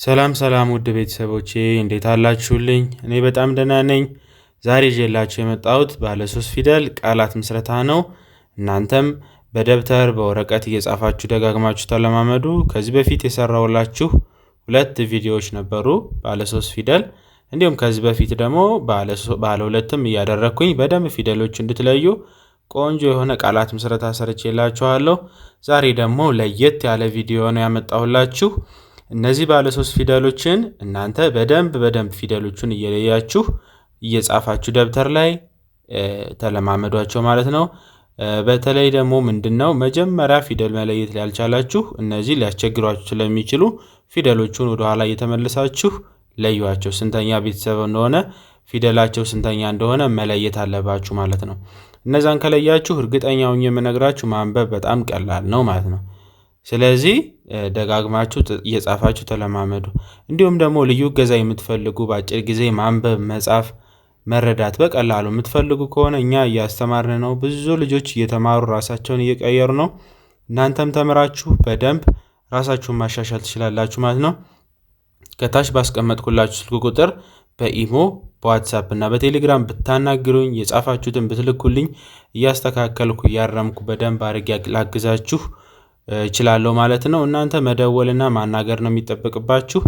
ሰላም ሰላም ውድ ቤተሰቦቼ እንዴት አላችሁልኝ? እኔ በጣም ደህና ነኝ። ዛሬ ይዤላችሁ የመጣሁት ባለ 3 ፊደል ቃላት ምስረታ ነው። እናንተም በደብተር በወረቀት እየጻፋችሁ ደጋግማችሁ ተለማመዱ። ከዚህ በፊት የሰራሁላችሁ 2 ቪዲዮዎች ነበሩ ባለ 3 ፊደል፣ እንዲሁም ከዚህ በፊት ደግሞ ባለ 2ም እያደረኩኝ በደንብ ፊደሎች እንድትለዩ ቆንጆ የሆነ ቃላት ምስረታ ሰርቼላችኋለሁ። ዛሬ ደግሞ ለየት ያለ ቪዲዮ ነው ያመጣሁላችሁ። እነዚህ ባለ 3 ፊደሎችን እናንተ በደንብ ፊደሎቹን እየለያችሁ እየጻፋችሁ ደብተር ላይ ተለማመዷቸው ማለት ነው። በተለይ ደግሞ ምንድነው መጀመሪያ ፊደል መለየት ያልቻላችሁ እነዚህ ሊያስቸግሯችሁ ስለሚችሉ ፊደሎቹን ወደ ኋላ እየተመለሳችሁ ለዩዋቸው። ስንተኛ ቤተሰብ እንደሆነ ፊደላቸው ስንተኛ እንደሆነ መለየት አለባችሁ ማለት ነው። እነዛን ከለያችሁ እርግጠኛ ሆኜ የምነግራችሁ ማንበብ በጣም ቀላል ነው ማለት ነው። ስለዚህ ደጋግማችሁ እየጻፋችሁ ተለማመዱ። እንዲሁም ደግሞ ልዩ እገዛ የምትፈልጉ በአጭር ጊዜ ማንበብ፣ መጻፍ፣ መረዳት በቀላሉ የምትፈልጉ ከሆነ እኛ እያስተማርን ነው። ብዙ ልጆች እየተማሩ ራሳቸውን እየቀየሩ ነው። እናንተም ተምራችሁ በደንብ ራሳችሁን ማሻሻል ትችላላችሁ ማለት ነው። ከታች ባስቀመጥኩላችሁ ስልክ ቁጥር በኢሞ በዋትሳፕ እና በቴሌግራም ብታናግሩኝ የጻፋችሁትን ብትልኩልኝ እያስተካከልኩ እያረምኩ በደንብ አድርጌ ላግዛችሁ እችላለሁ ማለት ነው። እናንተ መደወልና ማናገር ነው የሚጠበቅባችሁ።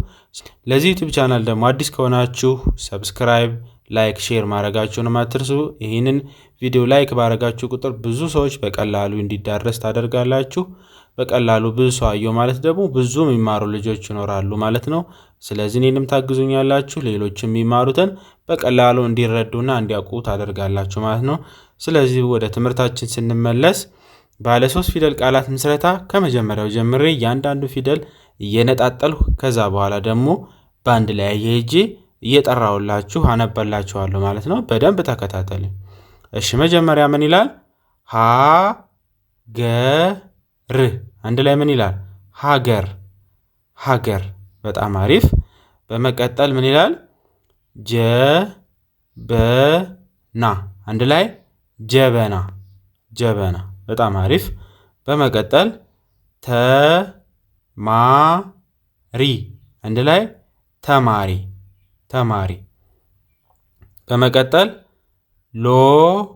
ለዚህ ዩቲዩብ ቻናል ደግሞ አዲስ ከሆናችሁ ሰብስክራይብ፣ ላይክ፣ ሼር ማድረጋችሁን አትርሱ። ይህንን ቪዲዮ ላይክ ባረጋችሁ ቁጥር ብዙ ሰዎች በቀላሉ እንዲዳረስ ታደርጋላችሁ። በቀላሉ ብዙ ሰው አየው ማለት ደግሞ ብዙ የሚማሩ ልጆች ይኖራሉ ማለት ነው። ስለዚህ እኔንም ታግዙኛላችሁ፣ ሌሎችም የሚማሩትን በቀላሉ እንዲረዱና እንዲያውቁ ታደርጋላችሁ ማለት ነው። ስለዚህ ወደ ትምህርታችን ስንመለስ ባለ 3 ፊደል ቃላት ምስረታ ከመጀመሪያው ጀምሬ እያንዳንዱ ፊደል እየነጣጠልሁ ከዛ በኋላ ደግሞ ባንድ ላይ አያይዤ እየጠራውላችሁ አነባላችኋለሁ ማለት ነው። በደንብ ተከታተሉ። እሺ መጀመሪያ ምን ይላል? ሀገር። አንድ ላይ ምን ይላል? ሀገር ሀገር። በጣም አሪፍ። በመቀጠል ምን ይላል? ጀበና። አንድ ላይ ጀበና ጀበና። በጣም አሪፍ። በመቀጠል ተማሪ። አንድ ላይ ተማሪ ተማሪ። በመቀጠል ሎተሪ።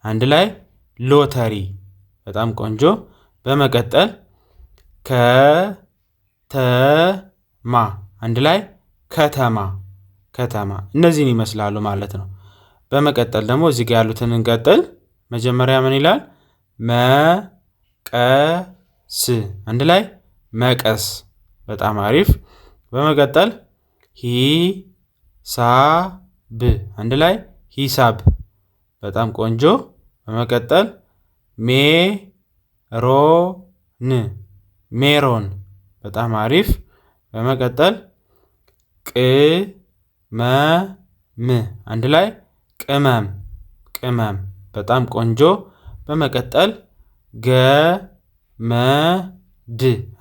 አንድ ላይ ሎተሪ። በጣም ቆንጆ። በመቀጠል ከተማ። አንድ ላይ ከተማ ከተማ። እነዚህን ይመስላሉ ማለት ነው። በመቀጠል ደግሞ እዚህ ጋር ያሉትን እንቀጥል። መጀመሪያ ምን ይላል? መቀስ። አንድ ላይ መቀስ። በጣም አሪፍ። በመቀጠል ሂሳብ። አንድ ላይ ሂሳብ። በጣም ቆንጆ። በመቀጠል ሜሮን። ሜሮን። በጣም አሪፍ። በመቀጠል ቅመም። አንድ ላይ ቅመም ቅመም። በጣም ቆንጆ። በመቀጠል ገመድ።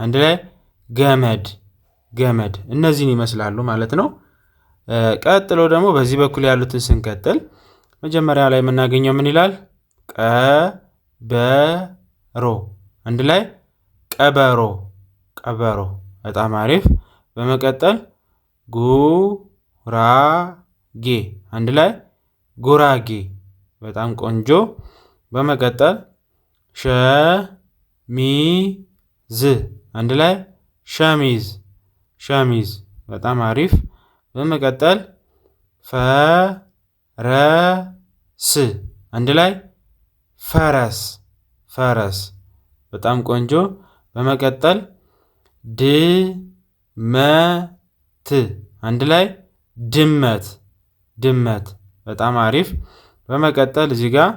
አንድ ላይ ገመድ ገመድ። እነዚህን ይመስላሉ ማለት ነው። ቀጥሎ ደግሞ በዚህ በኩል ያሉትን ስንቀጥል መጀመሪያ ላይ የምናገኘው ምን ይላል? ቀበሮ። አንድ ላይ ቀበሮ ቀበሮ። በጣም አሪፍ። በመቀጠል ጉራጌ። አንድ ላይ ጉራጌ። በጣም ቆንጆ። በመቀጠል ሸሚዝ። አንድ ላይ ሸሚዝ ሸሚዝ። በጣም አሪፍ። በመቀጠል ፈረስ። አንድ ላይ ፈረስ ፈረስ። በጣም ቆንጆ። በመቀጠል ድመት። አንድ ላይ ድመት ድመት። በጣም አሪፍ። በመቀጠል እዚህ ጋር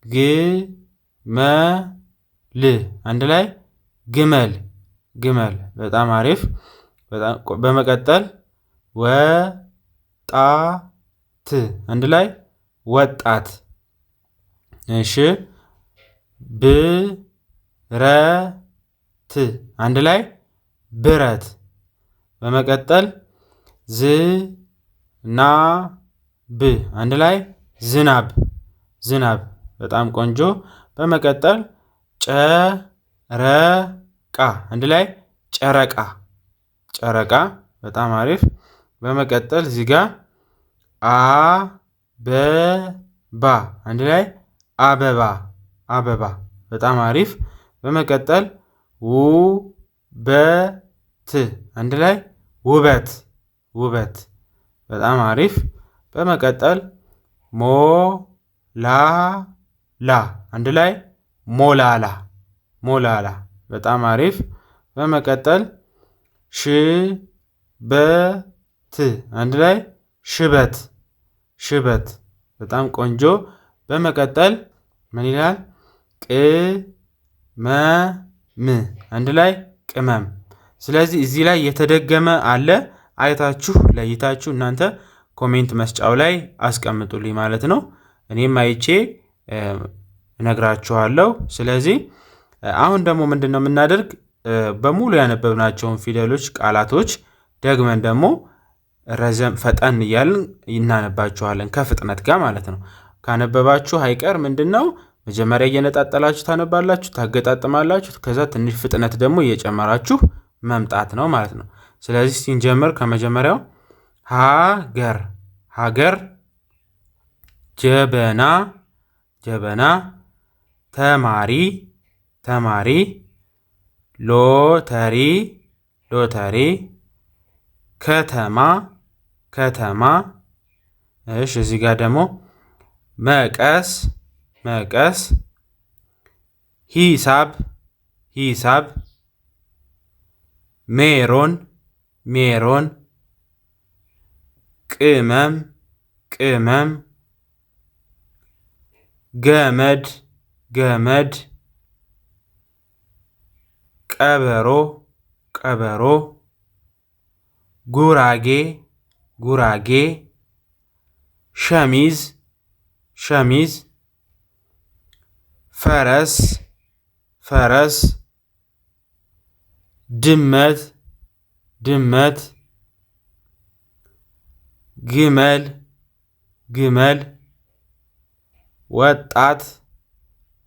ግመል። አንድ ላይ ግመል ግመል። በጣም አሪፍ። በመቀጠል ወጣት። አንድ ላይ ወጣት። እሺ ብረት። አንድ ላይ ብረት። በመቀጠል ዝናብ። አንድ ላይ ዝናብ ዝናብ። በጣም ቆንጆ። በመቀጠል ጨረቃ። አንድ ላይ ጨረቃ ጨረቃ በጣም አሪፍ። በመቀጠል እዚህ ጋር አበባ አንድ ላይ አበባ አበባ በጣም አሪፍ። በመቀጠል ውበት አንድ ላይ ውበት ውበት በጣም አሪፍ። በመቀጠል ሞላላ አንድ ላይ ሞላላ ሞላላ በጣም አሪፍ። በመቀጠል ሽበት አንድ ላይ ሽበት ሽበት በጣም ቆንጆ። በመቀጠል ምን ይላል? ቅመም አንድ ላይ ቅመም። ስለዚህ እዚህ ላይ የተደገመ አለ። አይታችሁ ለይታችሁ እናንተ ኮሜንት መስጫው ላይ አስቀምጡልኝ ማለት ነው። እኔም አይቼ እነግራችኋለሁ። ስለዚህ አሁን ደግሞ ምንድነው የምናደርግ? በሙሉ ያነበብናቸውን ፊደሎች ቃላቶች ደግመን ደግሞ ረዘም ፈጠን እያልን እናነባችኋለን ከፍጥነት ጋር ማለት ነው። ካነበባችሁ አይቀር ምንድነው መጀመሪያ እየነጣጠላችሁ ታነባላችሁ፣ ታገጣጥማላችሁ። ከዛ ትንሽ ፍጥነት ደግሞ እየጨመራችሁ መምጣት ነው ማለት ነው። ስለዚህ ሲንጀምር ከመጀመሪያው ሀገር ሀገር፣ ጀበና ጀበና፣ ተማሪ ተማሪ፣ ሎተሪ ሎተሪ፣ ከተማ ከተማ። እሺ እዚህ ጋር ደግሞ መቀስ መቀስ፣ ሂሳብ ሂሳብ፣ ሜሮን ሜሮን፣ ቅመም ቅመም፣ ገመድ ገመድ፣ ቀበሮ ቀበሮ፣ ጉራጌ ጉራጌ፣ ሸሚዝ ሸሚዝ፣ ፈረስ ፈረስ፣ ድመት ድመት፣ ግመል ግመል፣ ወጣት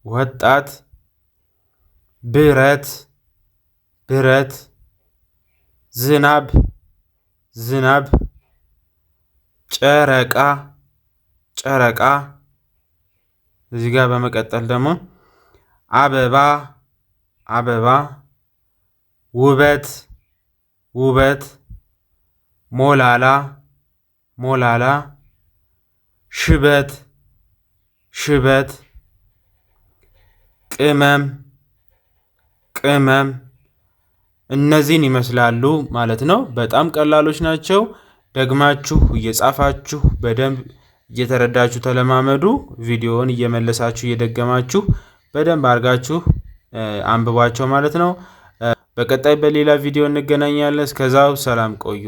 ወጣት፣ ብረት ብረት፣ ዝናብ ዝናብ፣ ጨረቃ ጨረቃ። እዚህ ጋር በመቀጠል ደግሞ አበባ አበባ፣ ውበት ውበት፣ ሞላላ ሞላላ፣ ሽበት ሽበት፣ ቅመም ቅመም። እነዚህን ይመስላሉ ማለት ነው። በጣም ቀላሎች ናቸው። ደግማችሁ እየጻፋችሁ በደንብ እየተረዳችሁ ተለማመዱ። ቪዲዮውን እየመለሳችሁ እየደገማችሁ በደንብ አድርጋችሁ አንብቧቸው ማለት ነው። በቀጣይ በሌላ ቪዲዮ እንገናኛለን። እስከዛው ሰላም ቆዩ።